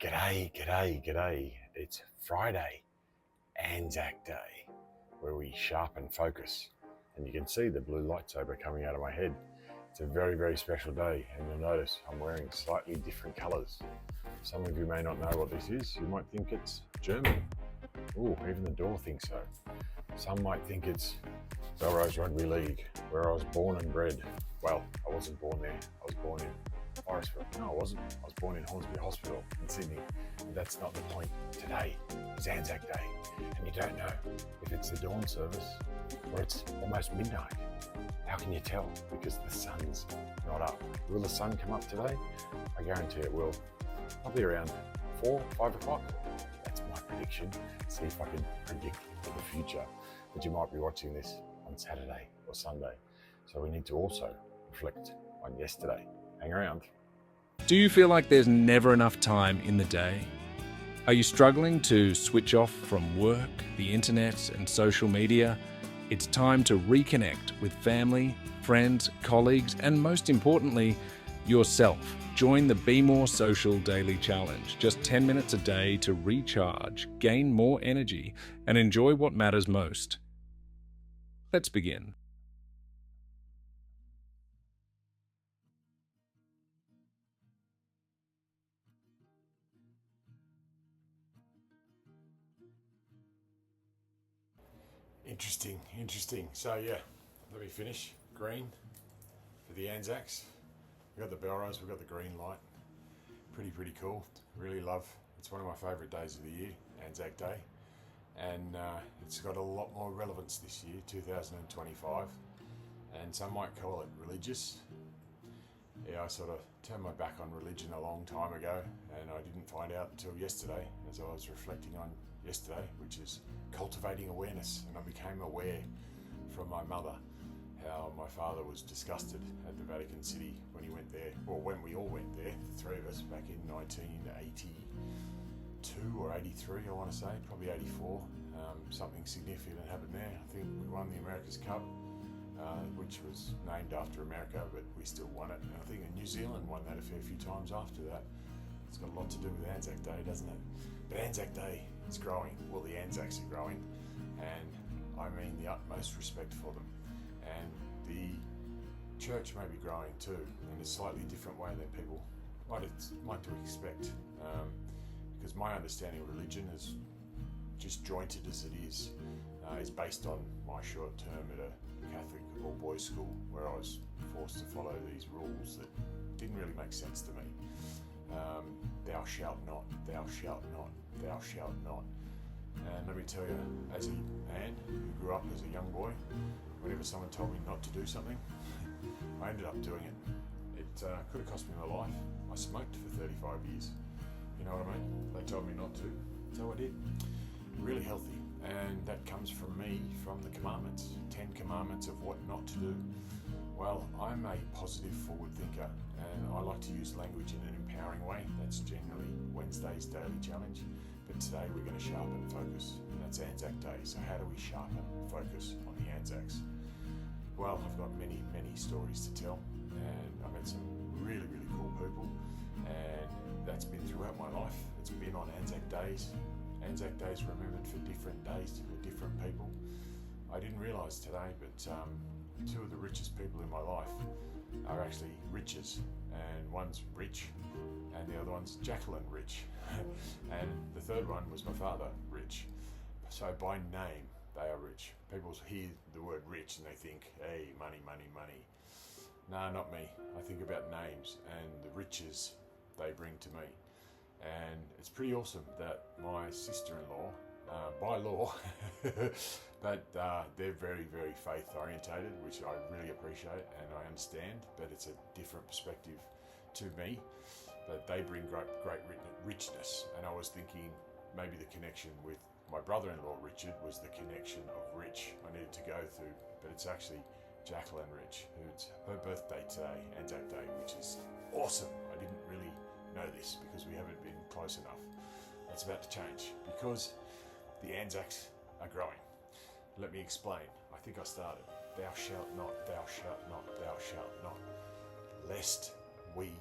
G'day. It's Friday, ANZAC Day, where we sharpen focus. And you can see the blue lightsaber coming out of my head. It's a very, very special day, and you'll notice I'm wearing slightly different colours. Some of you may not know what this is. You might think it's German. Ooh, even the door thinks so. Some might think it's Belrose Rugby League, where I was born and bred. Well, I wasn't born there. I was born in Forrestville. No, I wasn't. I was born in Hornsby Hospital in Sydney. But that's not the point. Today is ANZAC Day, and you don't know if it's the dawn service or it's almost midnight. How can you tell? Because the sun's not up. Will the sun come up today? I guarantee it will. Probably around 4, 5 o'clock. That's my prediction. See if I can predict the future. But you might be watching this on Saturday or Sunday. So we need to also reflect on yesterday. Hang around. Do you feel like there's never enough time in the day? Are you struggling to switch off from work, the internet, and social media? It's time to reconnect with family, friends, colleagues, and most importantly, yourself. Join the Be More Social Daily Challenge. Just 10 minutes a day to recharge, gain more energy, and enjoy what matters most. Let's begin. Interesting. So yeah, let me finish. Green for the ANZACs. We've got the Belrose, we've got the green light. Pretty cool. Really love. It's one of my favourite days of the year, ANZAC Day. And it's got a lot more relevance this year, 2025. And some might call it religious. Yeah, I sort of turned my back on religion a long time ago, and I didn't find out until yesterday as I was reflecting on yesterday, which is cultivating awareness. And I became aware from my mother how my father was disgusted at the Vatican City when he went there, or when we all went there, the three of us, back in 1982 or 83, I want to say, probably 84. Something significant happened there. I think we won the America's Cup, which was named after America, but we still won it. And I think New Zealand won that a fair few times after that. It's got a lot to do with ANZAC Day, doesn't it? But ANZAC Day is growing. Well, the ANZACs are growing, and I mean the utmost respect for them. And the church may be growing too, in a slightly different way than people might expect. Because my understanding of religion, is just jointed as it is based on my short term at a Catholic all-boys school, where I was forced to follow these rules that didn't really make sense to me. Thou shalt not, thou shalt not, thou shalt not. And let me tell you, as a man who grew up as a young boy, whenever someone told me not to do something, I ended up doing it. It could have cost me my life. I smoked for 35 years. You know what I mean? They told me not to, so I did. Really healthy. And that comes from me, from the commandments, 10 commandments of what not to do. Well, I'm a positive forward thinker, and I like to use language in an empowering way. That's generally Wednesday's daily challenge. But today we're going to sharpen focus, and that's ANZAC Day. So how do we sharpen focus on the ANZACs? Well, I've got many stories to tell, and I met some really cool people, and that's been throughout my life. It's been on ANZAC Days. ANZAC Days remembered for different days for different people. I didn't realise today, but two of the richest people in my life are actually Riches, and one's Rich, and the other one's Jacqueline Rich, and the third one was my father, Rich. So by name, they are rich. People hear the word rich and they think, hey, money. No, not me. I think about names and the riches they bring to me. And it's pretty awesome that my sister-in-law, by law, but they're very faith orientated, which I really appreciate and I understand, but it's a different perspective to me. But they bring great richness, and I was thinking maybe the connection with my brother-in-law Richard was the connection of rich I needed to go through, but it's actually Jacqueline Rich, who's her birthday today, ANZAC Day, which is awesome. I didn't really know this because we haven't been close enough. That's about to change because the ANZACs are growing. Let me explain. I think I started. Thou shalt not, thou shalt not, thou shalt not, lest we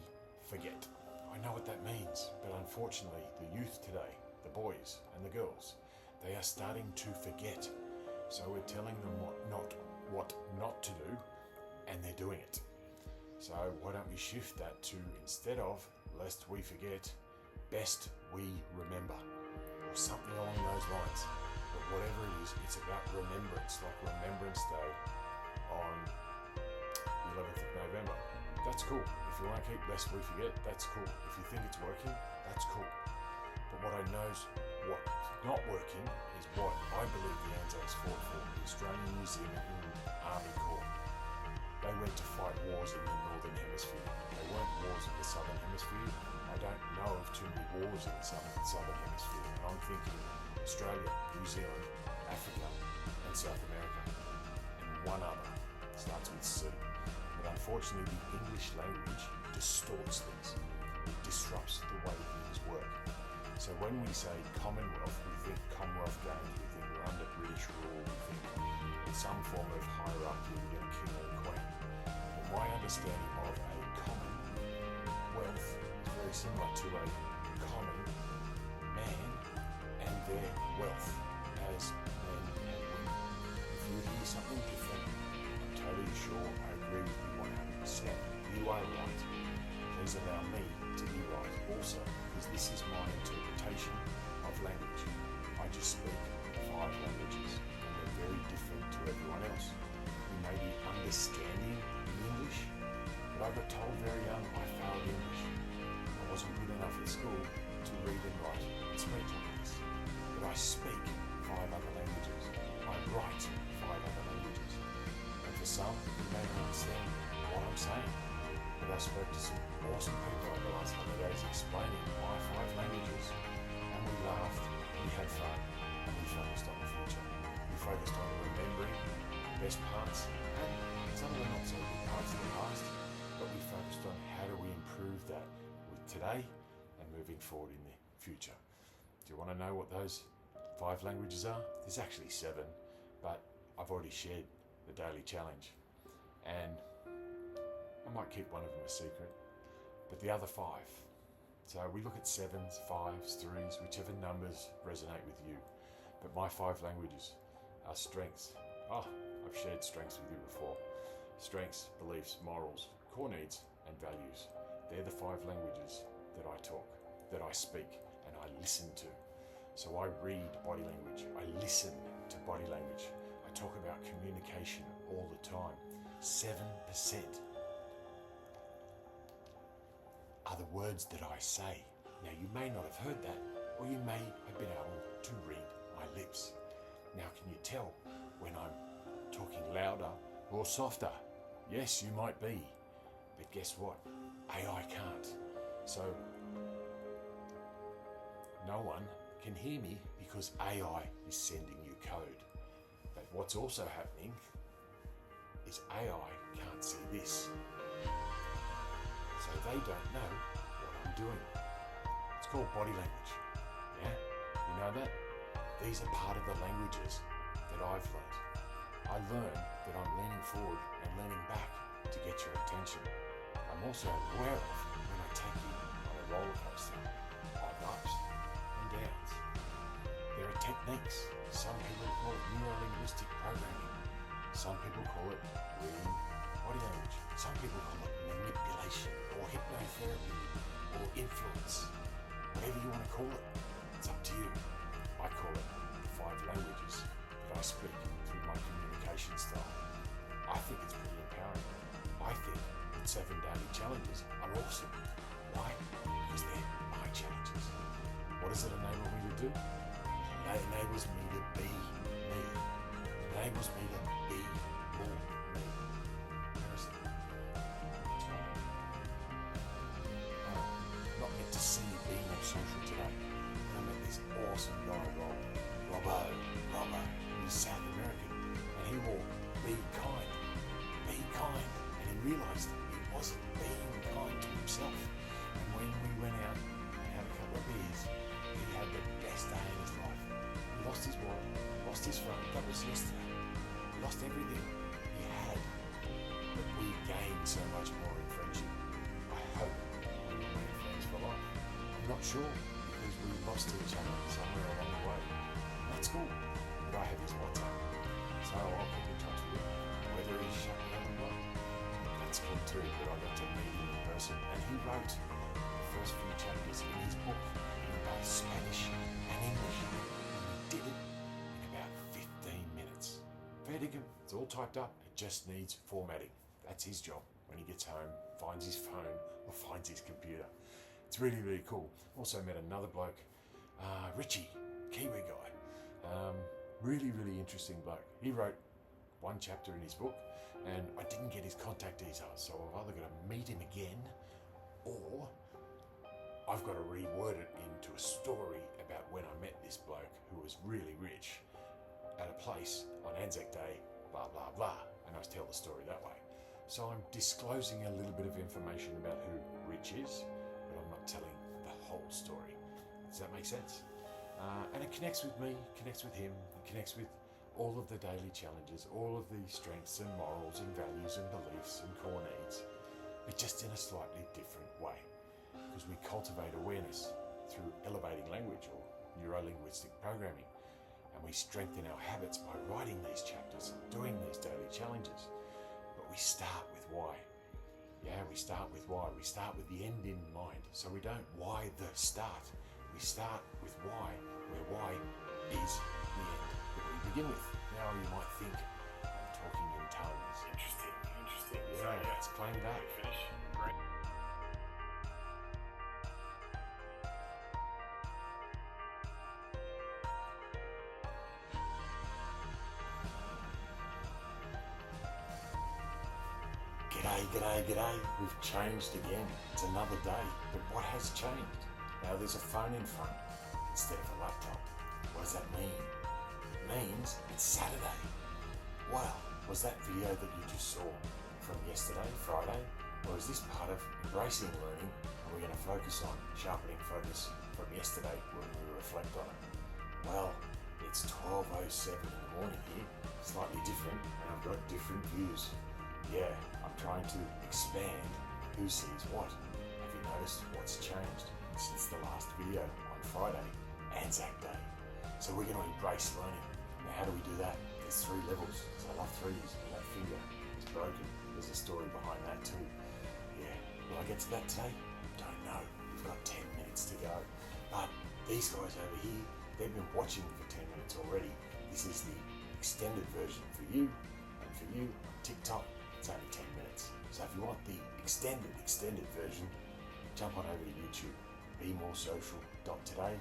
forget. I know what that means, but unfortunately, the youth today, the boys and the girls, they are starting to forget. So we're telling them what not to do, and they're doing it. So why don't we shift that to, instead of lest we forget, best we remember, or something along those lines. But whatever it is, it's about remembrance, like Remembrance Day on the 11th of November. That's cool. If you want to keep lest we forget, that's cool. If you think it's working, that's cool. But what I know is what's not working is what I believe the ANZACs fought for, the Australian New Zealand Army Corps. They went to fight wars in the Northern Hemisphere. They weren't wars in the Southern Hemisphere. I don't know of too many wars in the Southern Hemisphere. And I'm thinking Australia, New Zealand, Africa, and South America. And one other starts with C. But unfortunately, the English language distorts things. It disrupts the way things work. So when we say Commonwealth, we think Commonwealth Games, we think we're under British rule, we think in some form of hierarchy, we get a king or a queen. But my understanding of a commonwealth is very similar to a common man and their wealth as men and women. If you hear something different, I'm totally sure I agree with you 100%. You are right. Please allow me to be right also, because this is my interpretation of language. I just speak 5 languages, and they're very different to everyone else. You may be understanding in English, but I got told very young I failed English. I wasn't good enough at school to read and write and speak English. But I speak 5 other languages. I write 5 other languages. And for some, you may not understand what I'm saying. But I spoke to some awesome people over the last couple of days explaining my 5 languages. And we laughed, we had fun, and we focused on the future. We focused on remembering the best parts and some of the not so good parts of the past, but we focused on how do we improve that with today and moving forward in the future. Do you want to know what those 5 languages are? There's actually 7, but I've already shared the daily challenge. And I might keep one of them a secret, but the other 5. So we look at 7s, 5s, 3s, whichever numbers resonate with you. But my 5 languages are strengths. I've shared strengths with you before. Strengths, beliefs, morals, core needs, and values. They're the 5 languages that I talk, that I speak, and I listen to. So I read body language. I listen to body language. I talk about communication all the time. 7% are the words that I say. Now you may not have heard that, or you may have been able to read my lips. Now can you tell when I'm talking louder or softer? Yes, you might be, but guess what? AI can't. So no one can hear me because AI is sending you code. But what's also happening is AI can't see this. So they don't know what I'm doing. It's called body language. Yeah? You know that? These are part of the languages that I've learned. I learn that I'm leaning forward and leaning back to get your attention. I'm also aware of when I take you on a roller coaster of ups and downs. There are techniques. Some people call it neuro-linguistic programming. Some people call it reading body language. Some people call it manipulation or hypnotherapy or influence. Whatever you want to call it, it's up to you. I call it the 5 languages that I speak through my communication style. I think it's pretty empowering. I think that 7 daily challenges are awesome. Why? Because they're my challenges. What does it enable me to do? It enables me to be me. It enables me to be more me. Where is it? It's right. I'm not meant to see you being more social today. I met this awesome guy, Robbo. He's South American, and he will be kind. Be kind. And he realised that he wasn't being kind to himself. And when we went out and had a couple of beers, he had the best day in his life. He lost his wallet, lost his phone. That was yesterday. He lost everything he had. But we gained so much more in friendship. I hope we remain friends for life. not sure because we lost each other somewhere along the way. That's cool, but I have his WhatsApp, so I'll keep in touch with him, whether he's shut down or not. That's cool too, but I got to meet him in person, and he wrote the first few chapters in his book in both Spanish and English, and he did it in about 15 minutes. Fair dinkum, it's all typed up, it just needs formatting. That's his job when he gets home, finds his phone or finds his computer. It's really, really cool. Also met another bloke, Richie, Kiwi guy. Really, really interesting bloke. He wrote one chapter in his book and I didn't get his contact details, so I've either got to meet him again or I've got to reword it into a story about when I met this bloke who was really rich at a place on ANZAC Day, blah, blah, blah, and I'll tell the story that way. So I'm disclosing a little bit of information about who Rich is, but I'm not telling the whole story. Does that make sense? And it connects with me, connects with him, it connects with all of the daily challenges, all of the strengths and morals and values and beliefs and core needs, but just in a slightly different way. Because we cultivate awareness through elevating language or neuro-linguistic programming, and we strengthen our habits by writing these chapters and doing these daily challenges. But we start with why. Yeah, we start with why. We start with the end in mind. So we don't why the start. We start with why, where why is the end that we begin with. Now you might think I'm talking in tongues. Interesting. Yeah, it's plain that. Finish. Great. G'day. We've changed again. It's another day. But what has changed? Now there's a phone in front instead of a laptop. What does that mean? It means it's Saturday. Well, was that video that you just saw from yesterday, Friday? Or is this part of embracing learning and we're going to focus on sharpening focus from yesterday when we reflect on it? Well, it's 12:07 in the morning here, slightly different, and I've got different views. Yeah, I'm trying to expand who sees what. Have you noticed what's changed since the last video on Friday, ANZAC Day? So we're going to embrace learning. Now how do we do that? There's 3 levels. So I love threes, and that finger is broken. There's a story behind that too. Yeah, will I get to that today? Don't know. We've got 10 minutes to go. But these guys over here, they've been watching for 10 minutes already. This is the extended version for you, and for you on TikTok, it's only 10 minutes. So if you want the extended version, jump on over to YouTube, BeMoreSocial.today,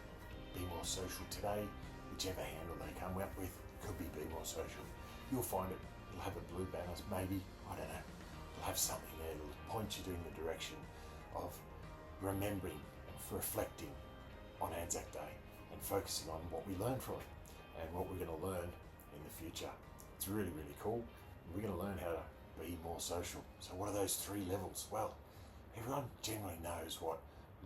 BeMoreSocial.today, whichever handle they come up with, could be Be More Social. You'll find it, it'll have a blue banner, maybe, I don't know. It'll have something there that'll point you in the direction of remembering and reflecting on ANZAC Day and focusing on what we learned from it and what we're going to learn in the future. It's really, really cool. We're going to learn how to be more social. So what are those 3 levels? Well, everyone generally knows what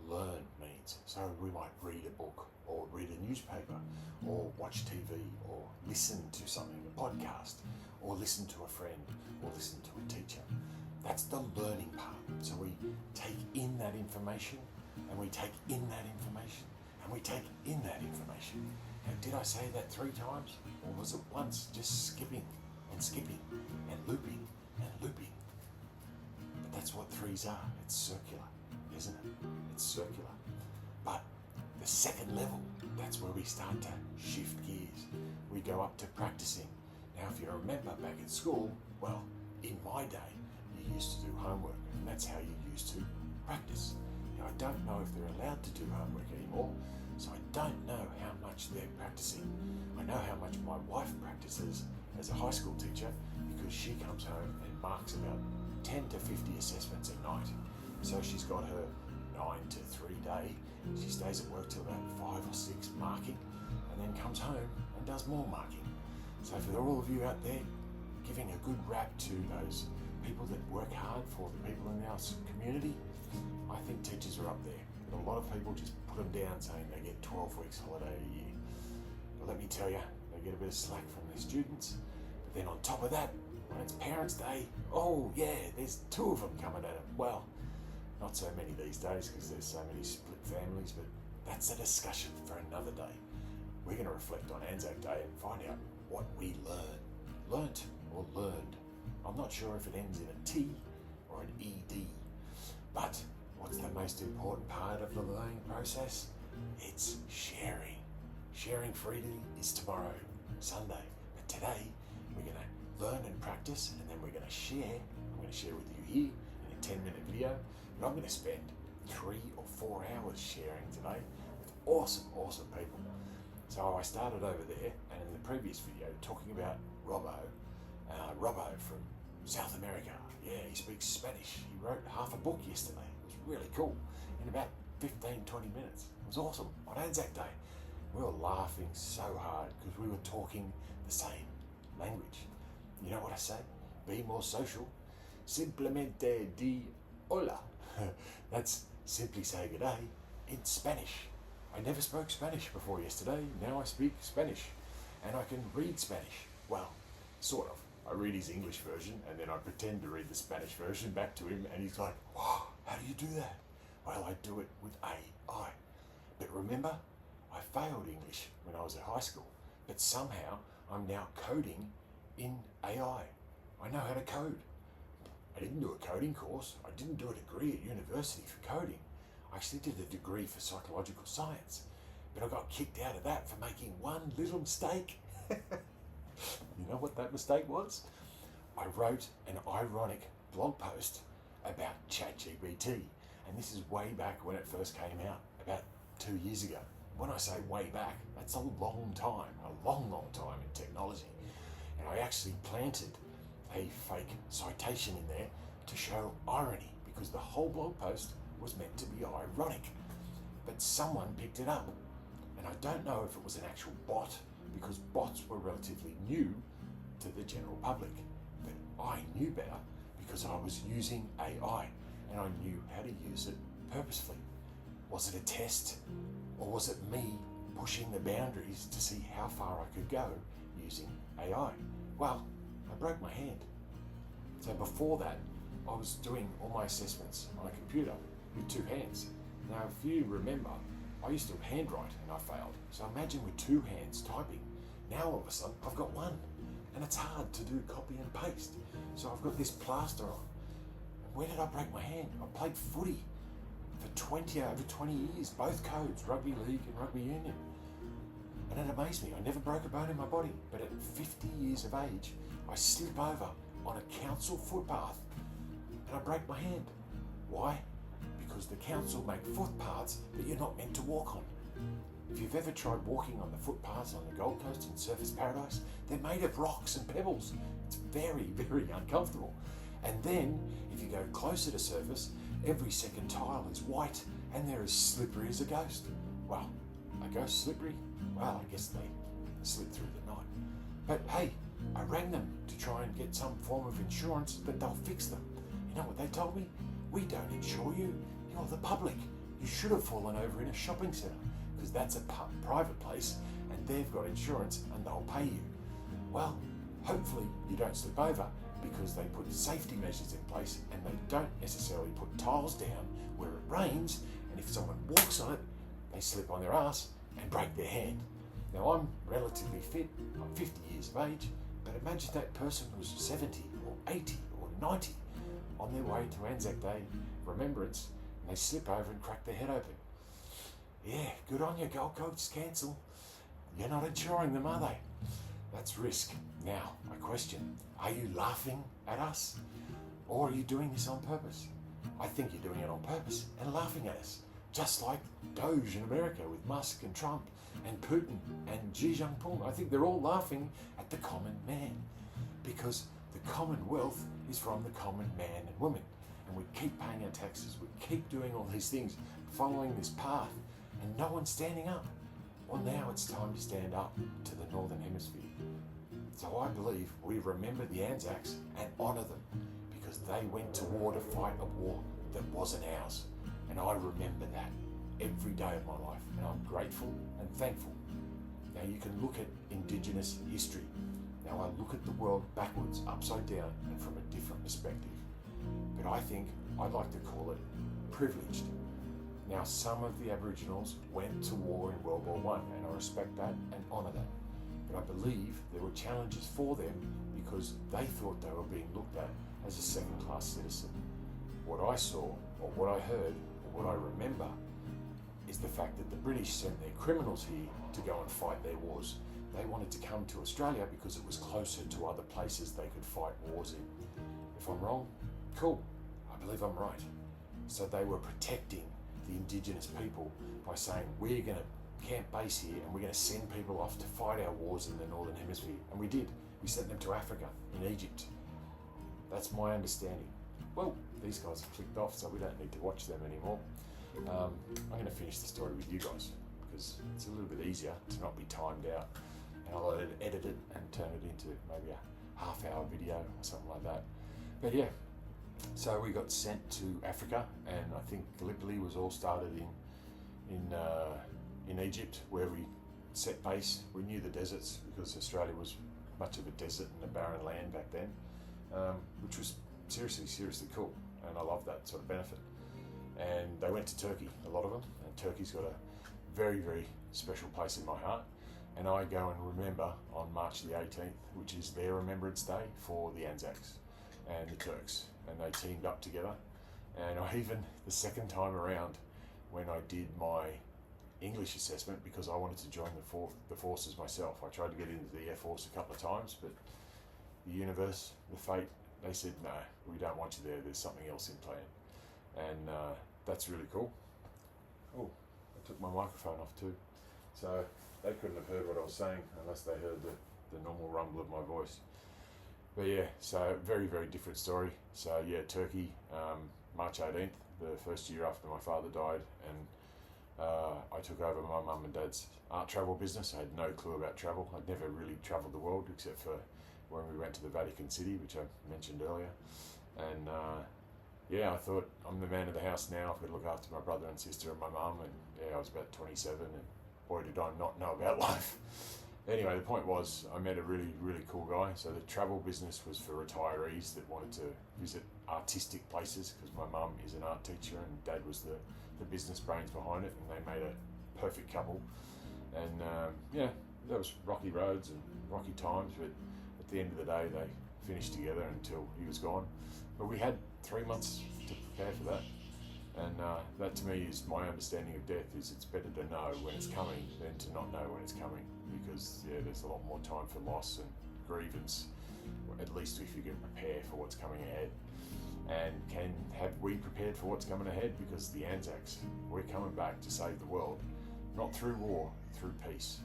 learn means. So we might read a book or read a newspaper or watch TV or listen to something, a podcast, or listen to a friend or listen to a teacher. That's the learning part. So we take in that information and we take in that information and we take in that information. Now, did I say that 3 times or was it once, just skipping and looping and looping? But that's what 3s are. It's circular, isn't it? It's circular. But the second level, that's where we start to shift gears. We go up to practicing. Now, if you remember back at school, well, in my day, you used to do homework, and that's how you used to practice. Now, I don't know if they're allowed to do homework anymore, so I don't know how much they're practicing. I know how much my wife practices as a high school teacher because she comes home and marks about 10 to 50 assessments a night. So she's got her 9 to 3 day. She stays at work till about 5 or 6 marking and then comes home and does more marking. So for all of you out there, giving a good rap to those people that work hard for the people in our community, I think teachers are up there. But a lot of people just put them down saying they get 12 weeks holiday a year. But let me tell you, they get a bit of slack from their students. But then on top of that, when it's Parents' Day, oh yeah, there's 2 of them coming at them. Well, not so many these days because there's so many split families, but that's a discussion for another day. We're going to reflect on Anzac Day and find out what we learnt or learned. I'm not sure if it ends in a T or an ED, but what's the most important part of the learning process? It's sharing. Sharing freely is tomorrow, Sunday, but today we're going to learn and practice, and then we're going to share. I'm going to share with you here in a 10-minute video, but I'm going to spend 3 or 4 hours sharing today with awesome people. So I started over there, and in the previous video talking about Robbo from South America. Yeah, he speaks Spanish. He wrote half a book yesterday. It was really cool. In about 15-20 minutes. It was awesome on Anzac Day. We were laughing so hard because we were talking the same language. You know what I say? Be more social. Simplemente di hola. That's simply say good day in Spanish. I never spoke Spanish before yesterday. Now I speak Spanish. And I can read Spanish. Well, sort of. I read his English version and then I pretend to read the Spanish version back to him, and he's like, wow, how do you do that? Well, I do it with AI. But remember, I failed English when I was at high school, but somehow I'm now coding in AI. I know how to code. I didn't do a coding course. I didn't do a degree at university for coding. I actually did a degree for psychological science, but I got kicked out of that for making one little mistake. You know what that mistake was? I wrote an ironic blog post about ChatGPT, and this is way back when it first came out, about 2 years ago. When I say way back, that's a long time in technology. And I actually planted a fake citation in there to show irony, because the whole blog post was meant to be ironic. But someone picked it up, and I don't know if it was an actual bot, because bots were relatively new to the general public. But I knew better because I was using AI and I knew how to use it purposefully. Was it a test, or was it me pushing the boundaries to see how far I could go using AI? Well, I broke my hand. So before that, I was doing all my assessments on a computer with 2 hands. Now, if you remember, I used to handwrite and I failed. So imagine with 2 hands typing. Now all of a sudden I've got one, and it's hard to do copy and paste. So I've got this plaster on. And where did I break my hand? I played footy for over 20 years, both codes, rugby league and rugby union. And it amazed me. I never broke a bone in my body, but at 50 years of age, I slip over on a council footpath and I break my hand. Why? Because the council make footpaths that you're not meant to walk on. If you've ever tried walking on the footpaths on the Gold Coast in Surfers Paradise, they're made of rocks and pebbles. It's very uncomfortable. And then, if you go closer to surface, every second tile is white and they're as slippery as a ghost. Well, a ghost slippery? Well, I guess they slip through the night. But hey, I rang them to try and get some form of insurance that they'll fix them. You know what they told me? We don't insure you. You're the public. You should have fallen over in a shopping centre, because that's a private place and they've got insurance and they'll pay you. Well, hopefully you don't slip over, because they put safety measures in place and they don't necessarily put tiles down where it rains, and if someone walks on it, they slip on their ass and break their hand. Now, I'm relatively fit. I'm 50 years of age, but imagine that person was 70 or 80 or 90 on their way to Anzac Day Remembrance, and they slip over and crack their head open. Yeah, good on you, Gold Coast Council. You're not insuring them, are they? That's risk. Now, my question, are you laughing at us? Or are you doing this on purpose? I think you're doing it on purpose and laughing at us. Just like Doge in America with Musk and Trump and Putin and Xi Jinping. I think they're all laughing at the common man, because the Commonwealth is from the common man and woman. And we keep paying our taxes, we keep doing all these things, following this path, and no one's standing up. Well, now it's time to stand up to the Northern Hemisphere. So I believe we remember the ANZACs and honour them, because they went to war to fight a war that wasn't ours. And I remember that every day of my life, and I'm grateful and thankful. Now, you can look at Indigenous history. Now, I look at the world backwards, upside down, and from a different perspective. But I think I'd like to call it privileged. Now, some of the Aboriginals went to war in World War One, and I respect that and honour that. But I believe there were challenges for them because they thought they were being looked at as a second-class citizen. What I saw, or what I heard, or what I remember, is the fact that the British sent their criminals here to go and fight their wars. They wanted to come to Australia because it was closer to other places they could fight wars in. If I'm wrong, cool. I believe I'm right. So they were protecting the Indigenous people by saying, we're going to camp base here and we're going to send people off to fight our wars in the Northern Hemisphere. And we did. We sent them to Africa, in Egypt. That's my understanding. Well, these guys have clicked off, so we don't need to watch them anymore. I'm going to finish the story with you guys because it's a little bit easier to not be timed out, and I'll edit it and turn it into maybe a half-hour video or something like that. But yeah, so we got sent to Africa, and I think Gallipoli was all started in Egypt, where we set base. We knew the deserts because Australia was much of a desert and a barren land back then, which was seriously cool, and I love that sort of benefit. And they went to Turkey, a lot of them, and Turkey's got a very, very special place in my heart. And I go and remember on March the 18th, which is their Remembrance Day for the ANZACs and the Turks, and they teamed up together. And I even, the second time around, when I did my English assessment, because I wanted to join the forces myself, I tried to get into the Air Force a couple of times, but the universe, the fate, they said, no, we don't want you there, there's something else in plan. And that's really cool. Oh, I took my microphone off too. So they couldn't have heard what I was saying unless they heard the normal rumble of my voice. But yeah, so very, very different story. So yeah, Turkey, March 18th, the first year after my father died, and I took over my mum and dad's art travel business. I had no clue about travel. I'd never really travelled the world except for when we went to the Vatican City, which I mentioned earlier. And yeah, I thought, I'm the man of the house now, I've got to look after my brother and sister and my mum, and yeah, I was about 27, and boy did I not know about life. Anyway, the point was, I met a really, really cool guy. So the travel business was for retirees that wanted to visit artistic places, because my mum is an art teacher and dad was the business brains behind it, and they made a perfect couple. And yeah, that was rocky roads and rocky times, but at the end of the day, they finished together until he was gone. But we had 3 months to prepare for that, and that to me is my understanding of death. Is it's better to know when it's coming than to not know when it's coming, because yeah, there's a lot more time for loss and grievance, at least if you can prepare for what's coming ahead. And have we prepared for what's coming ahead? Because the ANZACs, we're coming back to save the world, not through war, through peace.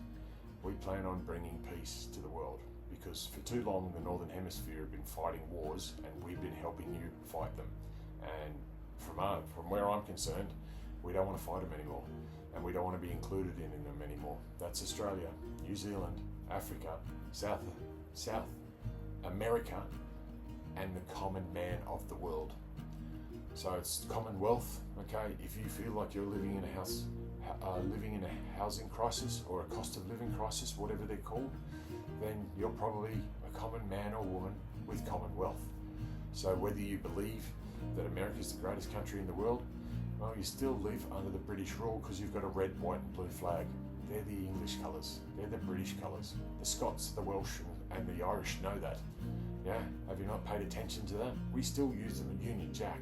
We plan on bringing peace to the world, because for too long the Northern Hemisphere have been fighting wars and we've been helping you fight them. And from where I'm concerned, we don't want to fight them anymore, and we don't want to be included in them anymore. That's Australia, New Zealand, Africa, South America, and the common man of the world. So it's Commonwealth, okay? If you feel like you're living in a housing crisis or a cost of living crisis, whatever they're called, then you're probably a common man or woman with Commonwealth. So whether you believe that America is the greatest country in the world, well, you still live under the British rule because you've got a red, white and blue flag. They're the English colours. They're the British colours. The Scots, the Welsh and the Irish know that. Yeah, have you not paid attention to that? We still use the Union Jack,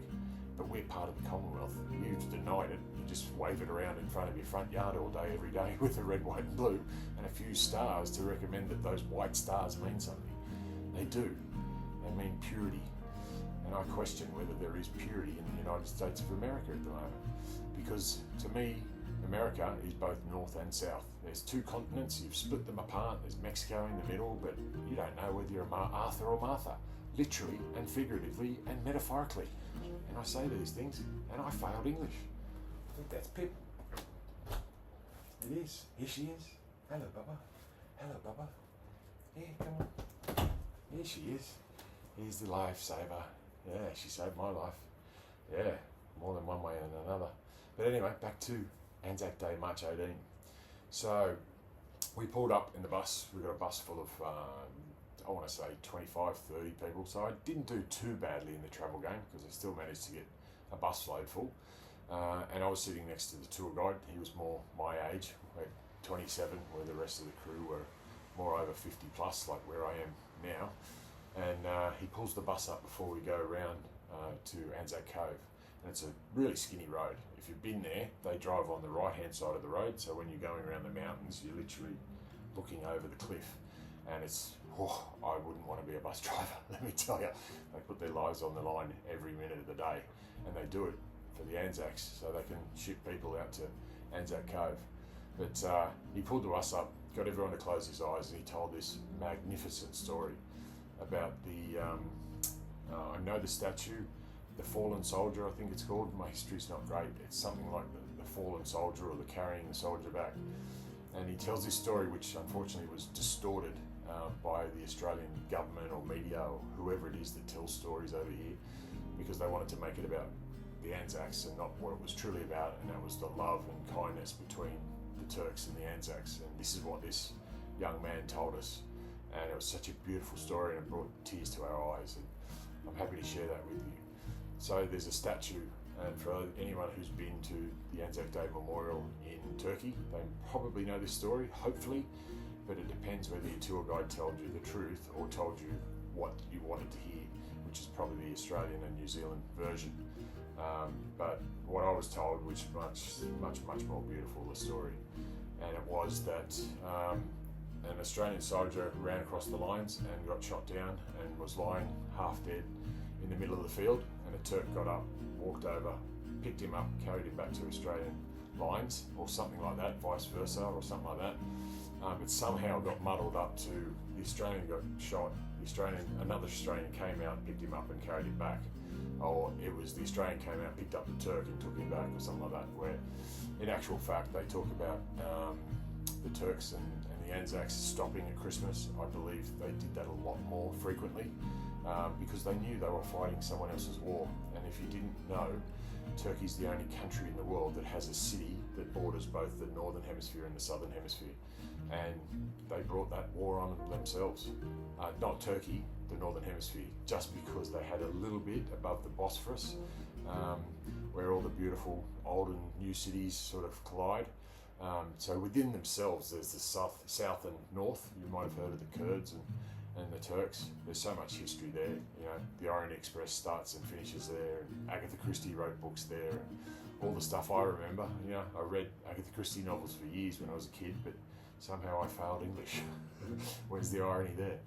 but we're part of the Commonwealth. You've denied it. You just wave it around in front of your front yard all day, every day with the red, white and blue and a few stars to recommend that those white stars mean something. They do. They mean purity. And I question whether there is purity in the United States of America at the moment. Because to me, America is both north and south. There's two continents, you've split them apart, there's Mexico in the middle, but you don't know whether you're Arthur or Martha, literally and figuratively and metaphorically. And I say these things, and I failed English. I think that's Pip. It is. Here she is. Hello, Bubba. Hello, Bubba. Yeah, come on. Here she is. Here's the lifesaver. Yeah, she saved my life. Yeah, more than one way and another. But anyway, back to ANZAC Day, March 18. So we pulled up in the bus. We got a bus full of, I want to say 25, 30 people. So I didn't do too badly in the travel game because I still managed to get a busload full. and I was sitting next to the tour guide. He was more my age, like 27, where the rest of the crew were more over 50 plus, like where I am now. And he pulls the bus up before we go around to ANZAC Cove. And it's a really skinny road. If you've been there, they drive on the right-hand side of the road. So when you're going around the mountains, you're literally looking over the cliff. And I wouldn't want to be a bus driver, let me tell you. They put their lives on the line every minute of the day. And they do it for the ANZACs, so they can ship people out to ANZAC Cove. But he pulled the bus up, got everyone to close his eyes, and he told this magnificent story about I know the statue, the fallen soldier, I think it's called. My history's not great. It's something like the fallen soldier or the carrying the soldier back. And he tells this story, which unfortunately was distorted by the Australian government or media or whoever it is that tells stories over here, because they wanted to make it about the ANZACs and not what it was truly about, and that was the love and kindness between the Turks and the ANZACs. And this is what this young man told us. And it was such a beautiful story, and it brought tears to our eyes. And I'm happy to share that with you. So there's a statue, and for anyone who's been to the ANZAC Day Memorial in Turkey, they probably know this story, hopefully, but it depends whether your tour guide told you the truth or told you what you wanted to hear, which is probably the Australian and New Zealand version. But what I was told was much more beautiful, the story. And it was that an Australian soldier ran across the lines and got shot down and was lying half dead in the middle of the field, and a Turk got up, walked over, picked him up, carried him back to Australian lines or something like that, vice versa or something like that. It somehow got muddled up to the Australian got shot, another Australian came out, picked him up and carried him back. Or it was the Australian came out, picked up the Turk and took him back, or something like that, where in actual fact they talk about the Turks and the ANZACs stopping at Christmas. I believe they did that a lot more frequently because they knew they were fighting someone else's war. And if you didn't know, Turkey's the only country in the world that has a city that borders both the northern hemisphere and the southern hemisphere. And they brought that war on themselves. Not Turkey, the northern hemisphere, just because they had a little bit above the Bosphorus, where all the beautiful old and new cities sort of collide. So within themselves, there's the south and north. You might have heard of the Kurds and the Turks. There's so much history there. You know, the Orient Express starts and finishes there. And Agatha Christie wrote books there. And all the stuff I remember. You know, I read Agatha Christie novels for years when I was a kid, but somehow I failed English. Where's the irony there?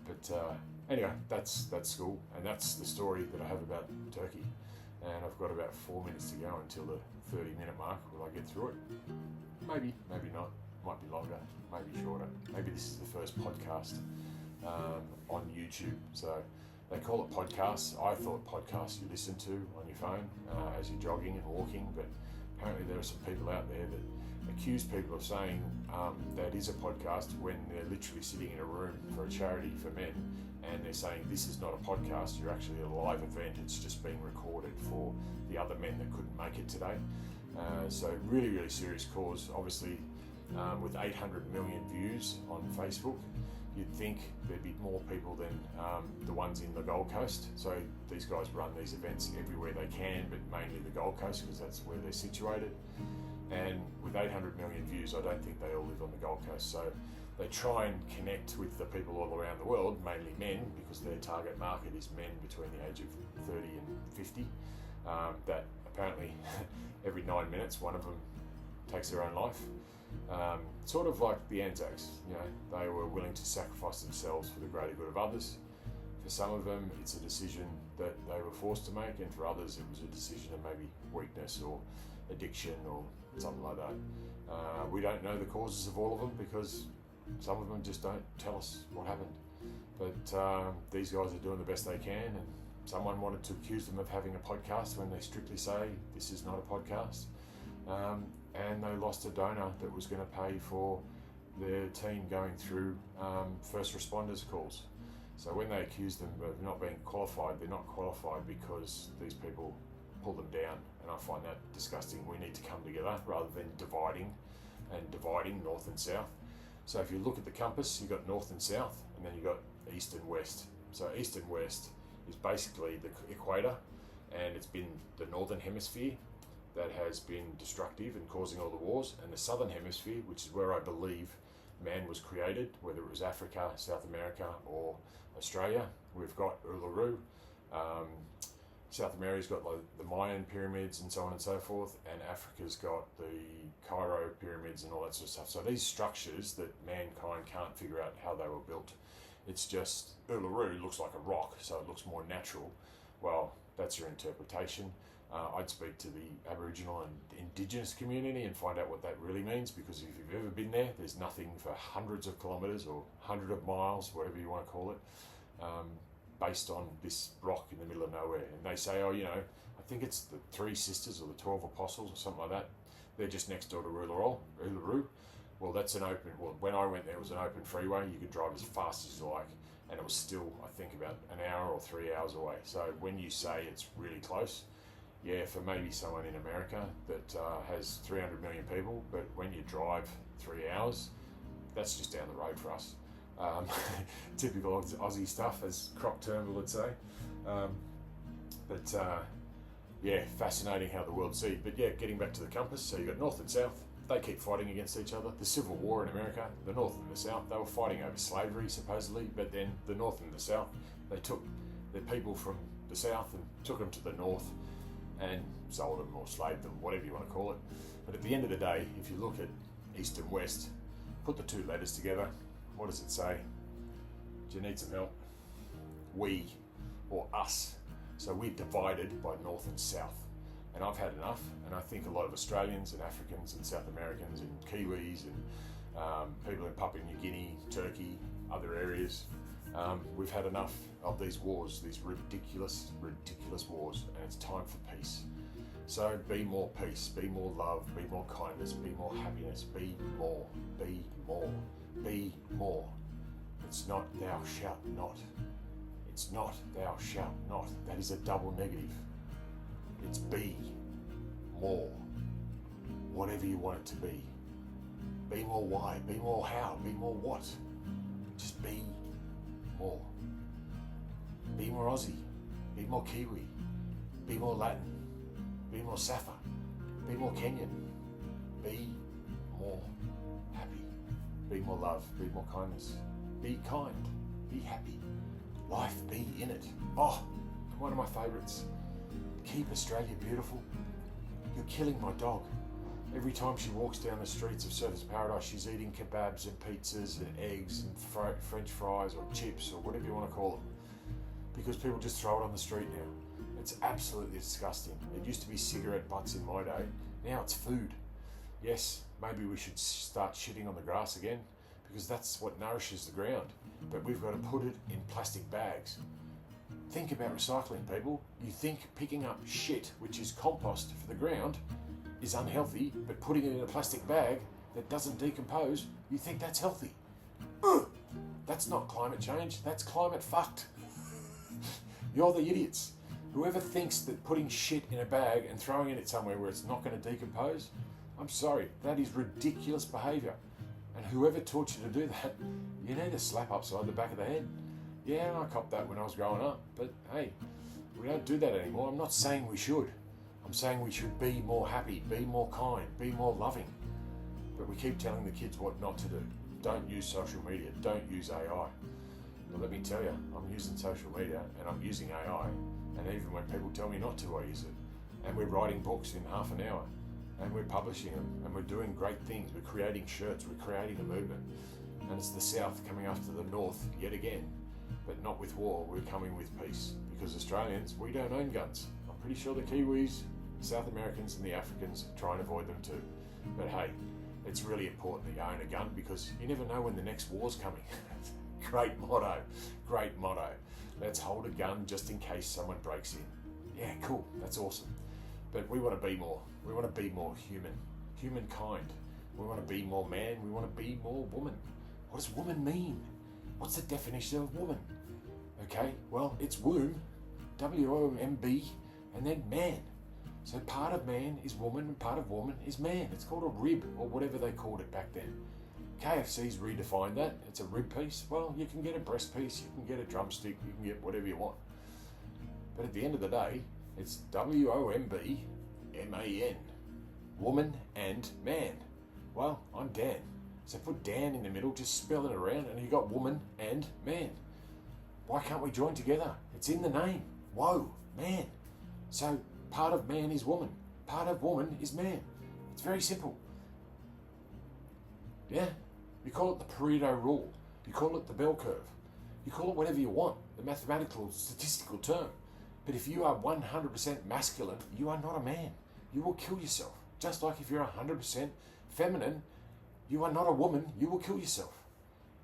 But anyway, that's school, and that's the story that I have about Turkey. And I've got about 4 minutes to go until the 30-minute mark. Will I get through it? Maybe, maybe not. Might be longer, maybe shorter. Maybe this is the first podcast on YouTube. So they call it podcasts. I thought podcasts you listen to on your phone as you're jogging and walking, but apparently there are some people out there that accuse people of saying that is a podcast when they're literally sitting in a room for a charity for men, and they're saying this is not a podcast, you're actually a live event, it's just being recorded for the other men that couldn't make it today. So really, really serious cause. Obviously, with 800 million views on Facebook, you'd think there'd be more people than the ones in the Gold Coast. So these guys run these events everywhere they can, but mainly the Gold Coast because that's where they're situated. And with 800 million views, I don't think they all live on the Gold Coast. So they try and connect with the people all around the world, mainly men, because their target market is men between the age of 30 and 50. That apparently every 9 minutes, one of them takes their own life. Sort of like the ANZACs, you know, they were willing to sacrifice themselves for the greater good of others. For some of them, it's a decision that they were forced to make, and for others, it was a decision of maybe weakness or addiction or something like that. We don't know the causes of all of them because some of them just don't tell us what happened. But these guys are doing the best they can, and someone wanted to accuse them of having a podcast when they strictly say this is not a podcast. And they lost a donor that was going to pay for their team going through first responders calls. So when they accuse them of not being qualified, they're not qualified because these people pull them down, and I find that disgusting. We need to come together rather than dividing north and south. So if you look at the compass, you've got north and south, and then you've got east and west. So east and west is basically the equator, and it's been the northern hemisphere, that has been destructive and causing all the wars, and the southern hemisphere, which is where I believe man was created, whether it was Africa, South America, or Australia. We've got Uluru. South America's got the Mayan pyramids and so on and so forth, and Africa's got the Cairo pyramids and all that sort of stuff. So these structures that mankind can't figure out how they were built. It's just Uluru looks like a rock, so it looks more natural. Well, that's your interpretation. I'd speak to the Aboriginal and Indigenous community and find out what that really means, because if you've ever been there, there's nothing for hundreds of kilometres or hundreds of miles, whatever you want to call it, based on this rock in the middle of nowhere. And they say, oh, I think it's the 3 sisters or the 12 apostles or something like that. They're just next door to Uluru. Well, when I went there, it was an open freeway. You could drive as fast as you like, and it was still, I think, about an hour or 3 hours away. So when you say it's really close, yeah, for maybe someone in America that has 300 million people, but when you drive 3 hours, that's just down the road for us. Typical Aussie stuff, as Croc Turnbull would say. Yeah, fascinating how the world sees. But yeah, getting back to the compass, so you've got North and South. They keep fighting against each other. The Civil War in America, the North and the South, they were fighting over slavery, supposedly, but then the North and the South, they took their people from the South and took them to the North and sold them or slaved them, whatever you want to call it. But at the end of the day, if you look at East and West, put the 2 letters together, what does it say? Do you need some help? We, or us. So we're divided by North and South. And I've had enough, and I think a lot of Australians and Africans and South Americans and Kiwis and people in Papua New Guinea, Turkey, other areas, we've had enough of these wars, these ridiculous wars, and it's time for peace. So be more peace, be more love, be more kindness, be more happiness, be more, be more, be more. It's not thou shalt not. It's not thou shalt not. That is a double negative. It's be more. Whatever you want it to be. Be more why, be more how, be more what. Just be more. Be more Aussie, be more Kiwi, be more Latin, be more Safa, be more Kenyan, be more happy, be more love, be more kindness, be kind, be happy, life be in it. Oh, one of my favourites. Keep Australia beautiful. You're killing my dog. Every time she walks down the streets of Surfers Paradise, she's eating kebabs and pizzas and eggs and French fries or chips or whatever you want to call them, because people just throw it on the street now. It's absolutely disgusting. It used to be cigarette butts in my day. Now it's food. Yes, maybe we should start shitting on the grass again, because that's what nourishes the ground. But we've got to put it in plastic bags. Think about recycling, people. You think picking up shit, which is compost for the ground, is unhealthy, but putting it in a plastic bag that doesn't decompose, you think that's healthy. Ugh! That's not climate change, that's climate fucked. You're the idiots. Whoever thinks that putting shit in a bag and throwing it somewhere where it's not going to decompose, I'm sorry, that is ridiculous behaviour. And whoever taught you to do that, you need a slap upside the back of the head. Yeah, I copped that when I was growing up, but hey, we don't do that anymore. I'm not saying we should. I'm saying we should be more happy, be more kind, be more loving. But we keep telling the kids what not to do. Don't use social media, don't use AI. Well, let me tell you, I'm using social media and I'm using AI, and even when people tell me not to, I use it. And we're writing books in half an hour, and we're publishing them, and we're doing great things. We're creating shirts, we're creating a movement. And it's the South coming after the North yet again, but not with war, we're coming with peace. Because Australians, we don't own guns. I'm pretty sure the Kiwis, South Americans and the Africans try and avoid them too. But hey, it's really important that you own a gun, because you never know when the next war's coming. Great motto, great motto. Let's hold a gun just in case someone breaks in. Yeah, cool, that's awesome. But we want to be more. We want to be more humankind. We want to be more man, we want to be more woman. What does woman mean? What's the definition of woman? Okay, well, it's womb, W-O-M-B, and then man. So part of man is woman and part of woman is man. It's called a rib, or whatever they called it back then. KFC's redefined that. It's a rib piece. Well, you can get a breast piece, you can get a drumstick, you can get whatever you want. But at the end of the day, it's W-O-M-B, M-A-N, woman and man. Well, I'm Dan. So put Dan in the middle, just spell it around, and you got woman and man. Why can't we join together? It's in the name. Whoa, man. So part of man is woman. Part of woman is man. It's very simple. Yeah? You call it the Pareto rule. You call it the bell curve. You call it whatever you want, the mathematical, statistical term. But if you are 100% masculine, you are not a man. You will kill yourself. Just like if you're 100% feminine, you are not a woman, you will kill yourself.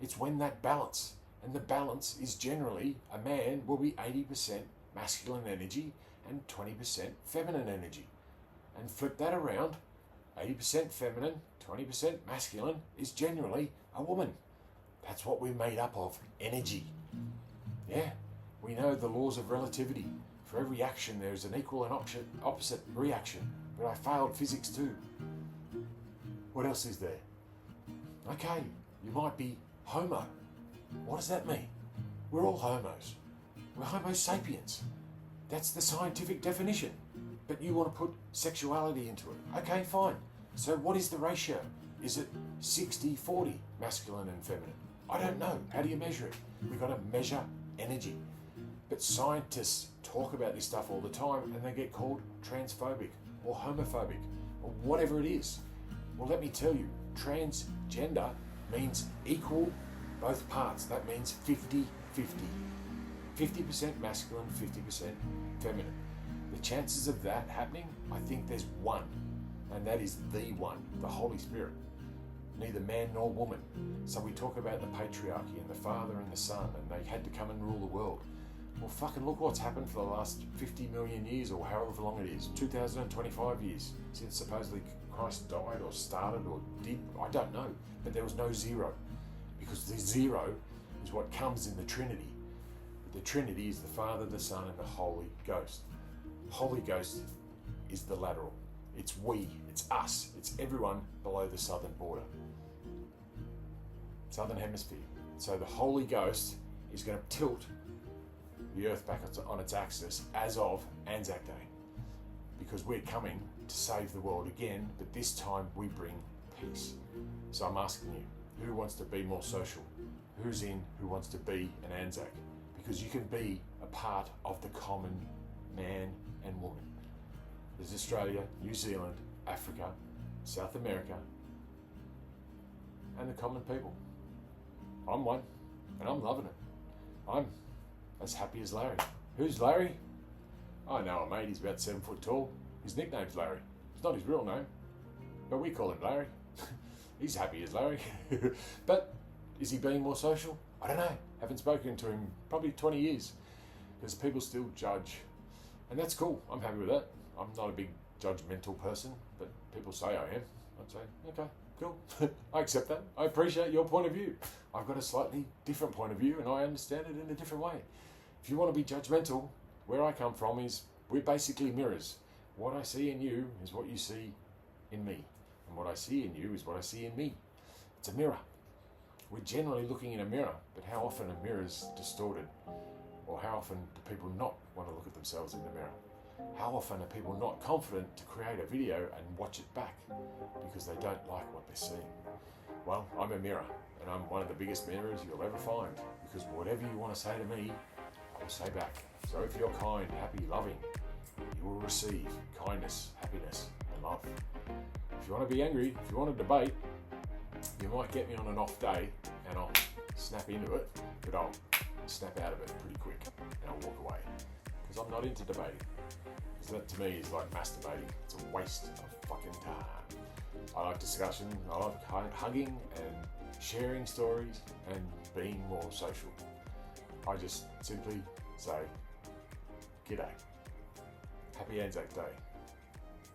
It's when that balance, and the balance is generally a man will be 80% masculine energy and 20% feminine energy. And flip that around, 80% feminine, 20% masculine is generally a woman. That's what we're made up of, energy. Yeah, we know the laws of relativity. For every action there is an equal and opposite reaction. But I failed physics too. What else is there? Okay, you might be homo. What does that mean? We're all homos. We're homo sapiens. That's the scientific definition. But you want to put sexuality into it. Okay, fine. So what is the ratio? Is it 60-40, masculine and feminine? I don't know. How do you measure it? We've got to measure energy. But scientists talk about this stuff all the time and they get called transphobic or homophobic or whatever it is. Well, let me tell you, transgender means equal both parts. That means 50-50. 50% masculine, 50% feminine. The chances of that happening, I think there's one, and that is the one, the Holy Spirit. Neither man nor woman. So we talk about the patriarchy and the father and the son, and they had to come and rule the world. Well, fucking look what's happened for the last 50 million years, or however long it is, 2025 years, since supposedly Christ died or started or did, I don't know. But there was no zero, because the zero is what comes in the Trinity. But the Trinity is the Father, the Son, and the Holy Ghost. Holy Ghost is the lateral. It's we, it's us, it's everyone below the southern border. Southern hemisphere. So the Holy Ghost is going to tilt the earth back on its axis as of ANZAC Day. Because we're coming to save the world again, but this time we bring peace. So I'm asking you, who wants to be more social? Who's in who wants to be an ANZAC? Because you can be a part of the common man and woman. There's Australia, New Zealand, Africa, South America, and the common people. I'm one, and I'm loving it. I'm as happy as Larry. Who's Larry? I know a mate, he's about 7 foot tall. His nickname's Larry. It's not his real name, but we call him Larry. He's happy as Larry. But is he being more social? I don't know. Haven't spoken to him probably 20 years because people still judge. And that's cool. I'm happy with that. I'm not a big judgmental person, but people say I am. I'd say, okay, cool. I accept that. I appreciate your point of view. I've got a slightly different point of view and I understand it in a different way. If you want to be judgmental, where I come from is we're basically mirrors. What I see in you is what you see in me. And what I see in you is what I see in me. It's a mirror. We're generally looking in a mirror, but how often a mirror is distorted? Or how often do people not want to look at themselves in the mirror? How often are people not confident to create a video and watch it back because they don't like what they're seeing? Well, I'm a mirror, and I'm one of the biggest mirrors you'll ever find, because whatever you want to say to me, I will say back. So if you're kind, happy, loving, you will receive kindness, happiness, and love. If you want to be angry, if you want to debate, you might get me on an off day and I'll snap into it, but I'll snap out of it pretty quick and I'll walk away because I'm not into debating. Because that to me is like masturbating. It's a waste of fucking time. I like discussion, I like hugging and sharing stories and being more social. I just simply say, g'day. Happy ANZAC Day.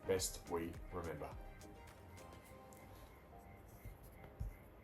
Best we remember.